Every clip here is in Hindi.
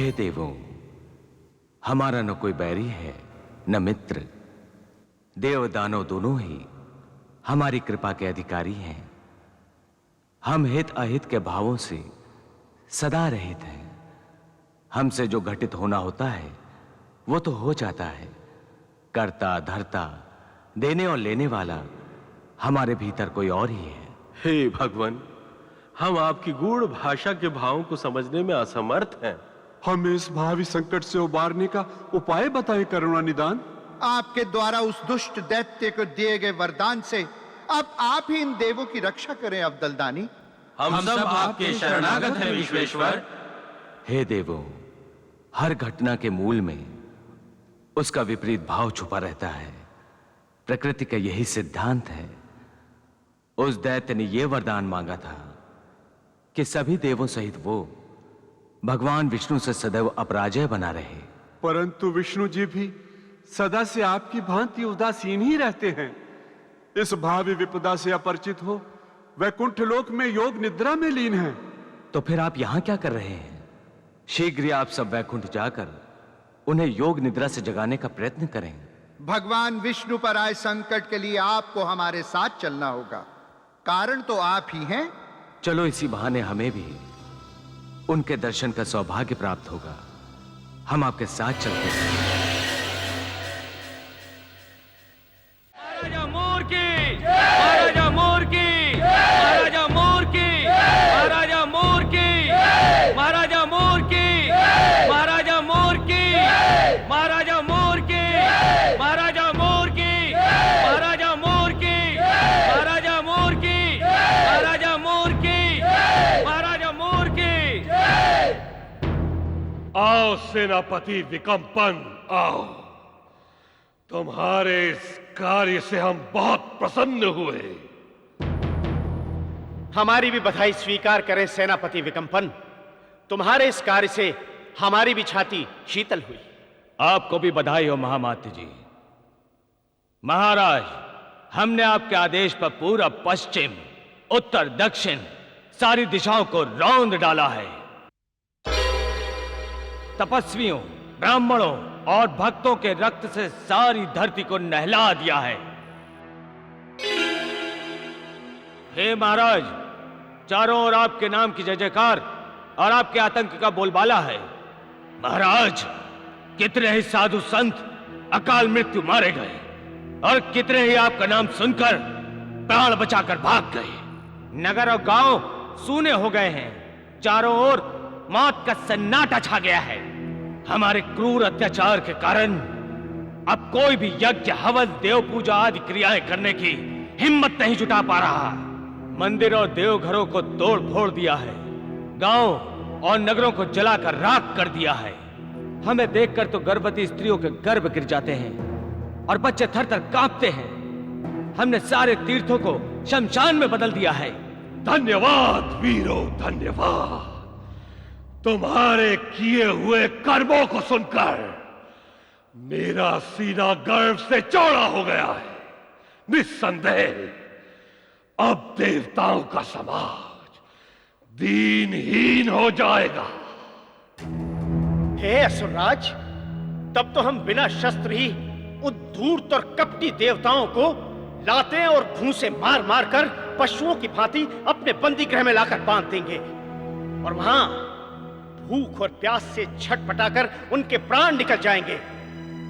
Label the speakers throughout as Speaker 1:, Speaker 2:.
Speaker 1: हे देवों, हमारा न कोई बैरी है न मित्र। देव दानव दोनों ही हमारी कृपा के अधिकारी हैं। हम हित अहित के भावों से सदा रहित हैं। हमसे जो घटित होना होता है वो तो हो जाता है। कर्ता धर्ता, देने और लेने वाला हमारे भीतर कोई और ही है।
Speaker 2: हे भगवान, हम आपकी गूढ़ भाषा के भावों को समझने में असमर्थ हैं।
Speaker 3: हमें इस भावी संकट से उबारने का उपाय बताएं करुणा निदान।
Speaker 4: आपके द्वारा उस दुष्ट दैत्य को दिए गए वरदान से अब आप ही इन देवों की रक्षा करें अब्दलदानी।
Speaker 2: हम सब आपके शरणागत हैं विश्वेश्वर।
Speaker 1: हे देवों, हर घटना के मूल में उसका विपरीत भाव छुपा रहता है। प्रकृति का यही सिद्धांत है। उस दैत्य ने यह वरदान मांगा था कि सभी देवों सहित वो भगवान विष्णु से सदैव अपराजय बना रहे।
Speaker 3: परंतु विष्णु जी भी सदा से आपकी भांति उदासीन ही रहते हैं। इस भावी विपदा से अपरिचित हो वैकुंठ लोक में योग निद्रा में लीन हैं।
Speaker 1: तो फिर आप यहां क्या कर रहे हैं? शीघ्र ही आप सब वैकुंठ जाकर उन्हें योग निद्रा से जगाने का प्रयत्न करें।
Speaker 4: भगवान विष्णु पर आए संकट के लिए आपको हमारे साथ चलना होगा। कारण तो आप ही हैं।
Speaker 1: चलो, इसी बहाने हमें भी उनके दर्शन का सौभाग्य प्राप्त होगा। हम आपके साथ चलते हैं।
Speaker 5: महाराजा मोर की, महाराजा मोर की, महाराजा मोर की, महाराजा मोर की, महाराजा मोर की, महाराजा मोर की, महाराजा मोर की, महाराजा मोर की, महाराजा मोर की, महाराजा मोर की, महाराजा मोर की, महाराजा मोर की।
Speaker 6: आओ सेनापति विकंपन, आओ। तुम्हारे इस कार्य से हम बहुत प्रसन्न हुए।
Speaker 7: हमारी भी बधाई स्वीकार करें सेनापति विकंपन। तुम्हारे इस कार्य से हमारी भी छाती शीतल हुई।
Speaker 5: आपको भी बधाई हो महामात्य जी। महाराज, हमने आपके आदेश पर पूरब पश्चिम उत्तर दक्षिण सारी दिशाओं को रौंद डाला है। तपस्वियों, ब्राह्मणों और भक्तों के रक्त से सारी धरती को नहला दिया है। हे महाराज, चारों ओर आपके नाम की जय जयकार और आपके आतंक का बोलबाला है। महाराज, कितने ही साधु संत अकाल मृत्यु मारे गए और कितने ही आपका नाम सुनकर प्राण बचाकर भाग गए। नगर और गांव सूने हो गए हैं। चारों ओर मौत का सन्नाटा छा गया है। हमारे क्रूर अत्याचार के कारण अब कोई भी यज्ञ, हवन, देव पूजा आदि क्रियाएं करने की हिम्मत नहीं जुटा पा रहा। मंदिर और देवघरों को तोड़ फोड़ दिया है। गांव और नगरों को जलाकर राख कर दिया है। हमें देखकर तो गर्भवती स्त्रियों के गर्भ गिर जाते हैं और बच्चे थर थर कांपते हैं। हमने सारे तीर्थों को शमशान में बदल दिया है।
Speaker 6: धन्यवाद वीरों, धन्यवाद। तुम्हारे किए हुए कर्मों को सुनकर मेरा सीना गर्व से चौड़ा हो गया है। निस्संदेह अब देवताओं का समाज दीनहीन हो जाएगा।
Speaker 7: हे असुरराज, तब तो हम बिना शस्त्र ही उन धूर्त और कपटी देवताओं को लाते और घूंसे मार मार कर पशुओं की भांति अपने बंदी गृह में लाकर बांध देंगे और वहां भूख और प्यास से छटपटाकर उनके प्राण निकल जाएंगे।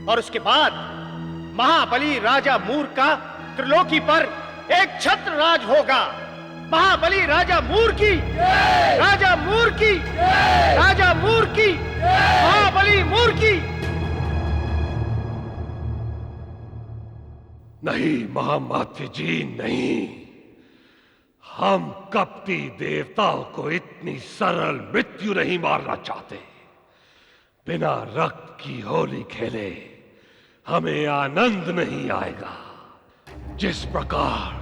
Speaker 7: और उसके बाद महाबली राजा मूर का त्रिलोकी पर एक छत्र राज होगा। महाबली राजा मूर की, राजा मूर की, राजा मूर की, महाबली मूर की।
Speaker 6: नहीं महामात्य जी, नहीं। हम कपटी देवताओं को इतनी सरल मृत्यु नहीं मारना चाहते। बिना रक्त की होली खेले हमें आनंद नहीं आएगा। जिस प्रकार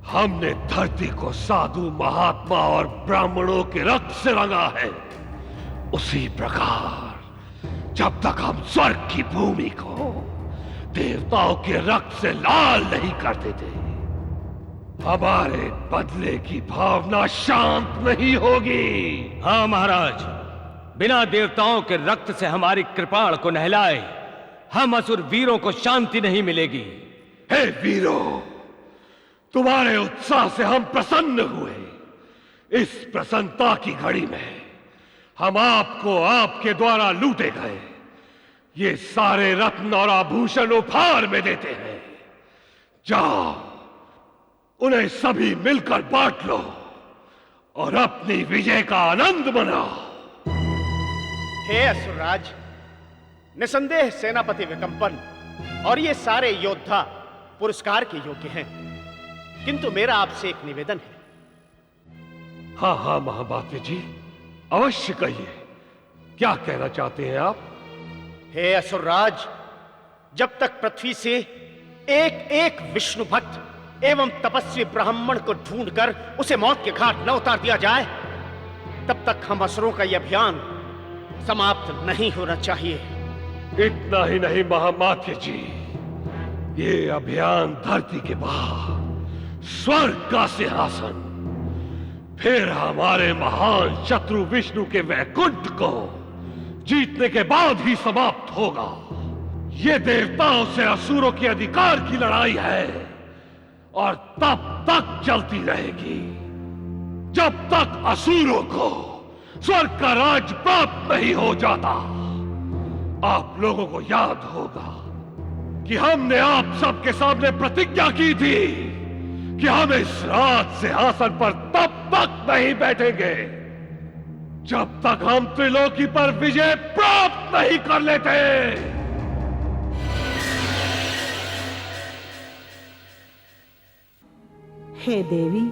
Speaker 6: हमने धरती को साधु, महात्मा और ब्राह्मणों के रक्त से रंगा है, उसी प्रकार जब तक हम स्वर्ग की भूमि को देवताओं के रक्त से लाल नहीं कर देते, हमारे बदले की भावना शांत नहीं होगी।
Speaker 5: हाँ महाराज, बिना देवताओं के रक्त से हमारी कृपाण को नहलाए हम असुर वीरों को शांति नहीं मिलेगी।
Speaker 6: हे वीरों, तुम्हारे उत्साह से हम प्रसन्न हुए। इस प्रसन्नता की घड़ी में हम आपको आपके द्वारा लूटे गए ये सारे रत्न और आभूषण उपहार में देते हैं। जाओ, उन्हें सभी मिलकर बांट लो और अपनी विजय का आनंद मनाओ।
Speaker 7: हे असुरराज, निसंदेह सेनापति विकंपन और ये सारे योद्धा पुरस्कार के योग्य हैं, किंतु मेरा आपसे एक निवेदन है।
Speaker 6: हाँ हाँ महामात्य जी, अवश्य कहिए, क्या कहना चाहते हैं आप?
Speaker 7: हे असुरराज, जब तक पृथ्वी से एक एक विष्णु भक्त एवं तपस्वी ब्राह्मण को ढूंढकर उसे मौत के घाट न उतार दिया जाए, तब तक हम असुरों का यह अभियान समाप्त नहीं होना चाहिए।
Speaker 6: इतना ही नहीं महामात्य जी, ये अभियान धरती के बाहर स्वर्ग का सिंहासन, फिर हमारे महान शत्रु विष्णु के वैकुंठ को जीतने के बाद ही समाप्त होगा। ये देवताओं से असुरों के अधिकार की लड़ाई है और तब तक चलती रहेगी जब तक असुरों को स्वर्ग का राज प्राप्त नहीं हो जाता। आप लोगों को याद होगा कि हमने आप सबके सामने प्रतिज्ञा की थी कि हम इस राज सिंहासन पर तब तक नहीं बैठेंगे जब तक हम त्रिलोकी पर विजय प्राप्त नहीं कर लेते।
Speaker 8: हे देवी,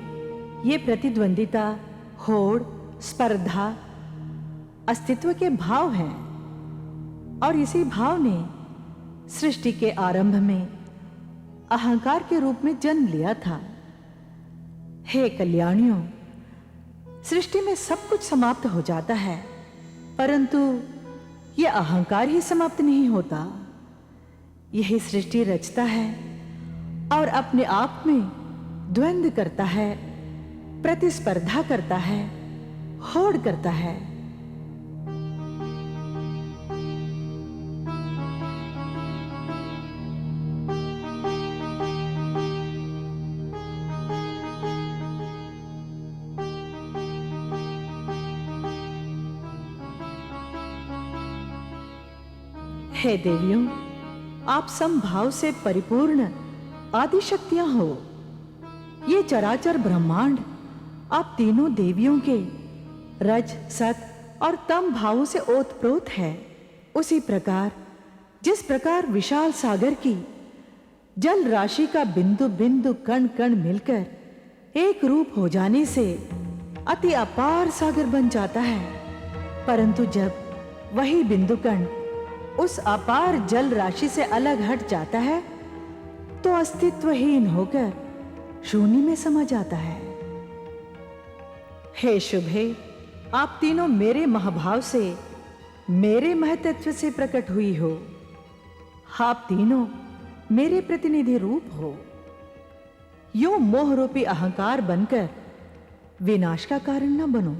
Speaker 8: ये प्रतिद्वंदिता, होड़, स्पर्धा अस्तित्व के भाव हैं और इसी भाव ने सृष्टि के आरंभ में अहंकार के रूप में जन्म लिया था। हे कल्याणियों, सृष्टि में सब कुछ समाप्त हो जाता है, परंतु यह अहंकार ही समाप्त नहीं होता। यही सृष्टि रचता है और अपने आप में द्वंद्व करता है, प्रतिस्पर्धा करता है, होड़ करता है। हे देवियों, आप समभाव से परिपूर्ण आदि शक्तियां हो। ये चराचर ब्रह्मांड आप तीनों देवियों के रज, सत और तम भावों से ओतप्रोत है। उसी प्रकार जिस प्रकार विशाल सागर की जल राशि का बिंदु बिंदु कण कण मिलकर एक रूप हो जाने से अति अपार सागर बन जाता है, परंतु जब वही बिंदु कण उस अपार जल राशि से अलग हट जाता है तो अस्तित्वहीन होकर शून्य में समा जाता है। हे शुभे, आप तीनों मेरे महाभाव से, मेरे महतत्व से प्रकट हुई हो। आप तीनों मेरे प्रतिनिधि रूप हो। यूं मोह रूपी अहंकार बनकर विनाश का कारण न बनो।